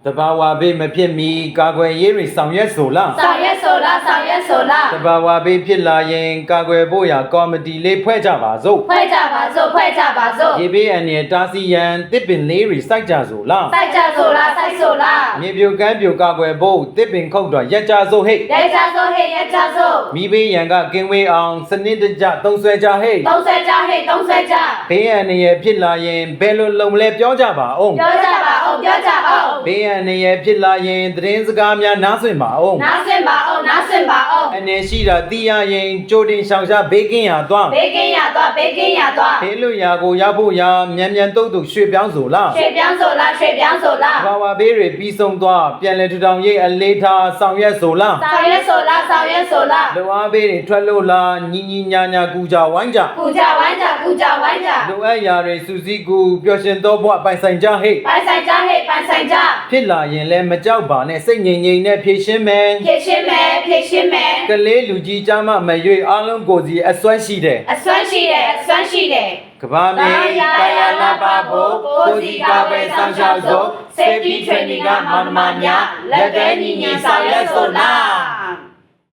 တဘာဝဘေးမဖြစ်မီကာကွယ်ရေးတွေဆောင်ရွက်ဆိုလားဆောင်ရွက်ဆိုလားတဘာဝဘေးဖြစ်လာရင်ကာကွယ်ဖို့ရာကော်မတီလေးဖွဲ့ကြပါစို့ဖွဲ့ကြပါစို့ရေဘေးအန္တရာယ်တားဆီးရန်တစ်ပင်လေးတွေစိုက်ကြဆိုလားစိုက်ဆိုလားမြေပြိုကမ်းပြိုကာကွယ်ဖို့တစ်ပင်ခုတ်တော့ရက်ကြစို့ဟဲ့ရက်ကြစို့မိဘေးရန်ကကင်းဝေးအောင်စနစ်တကျသုံးဆွဲကြဟဲ့သုံးဆွဲကြဘေးအန္တရာယ်ဖြစ်လာရင်ဘယ်လိုလုံလဲပြောကြပါအောင်ပြောကြပါအောင်ဘေးအန္တရာယ်ဖြစ်လာရင်သတင်းစကားများနားဆွင့်ပါအောင်နားဆွင့်ပါအောင်အနေရှိတာသိရရင်ကြိုတင်ရှောင်ရှားဘေးကင်းရာသွားဘေးကင်းရာသွားဘေးလွတ်ရာကိုရောက်ဖို့ရာမြန်တုတ်တုတ်ရွှေ့ပြောင်းဆိုလားဘာဝဘေးတွေပြီးဆုံးသွားပြန်လည်ထူထောင်ရေးအလေးထားဆောင်ရွက်ဆိုလားဆောင်ရွက်ဆိုလားလိုအပ်ဘေးတွေထွက်လို့လားညီညာကူကြဝိုင်းကြလိုအပ်ရာတွေစူးစီးကူပျော်ရှင်သောဘဝပိုင်ဆိုင်ကြဟဲ့ဖြစ်လာရင်လည်းမကြောက်ပါနဲ့စိတ်ငြိမ်နဲ့ဖြည့်ရှင်းမယ်ကလေးလူကြီးကြားမှမရွေအားလုံးကိုစီအစွမ်းရှိတယ်ကဘာမြေကာယနာပါဖို့ကိုစီကာပဲဆောင်ရှောက်စို့ Safety Training ကမောင်နှမများလက်တွဲညီဆောင်ရွက်စို့လား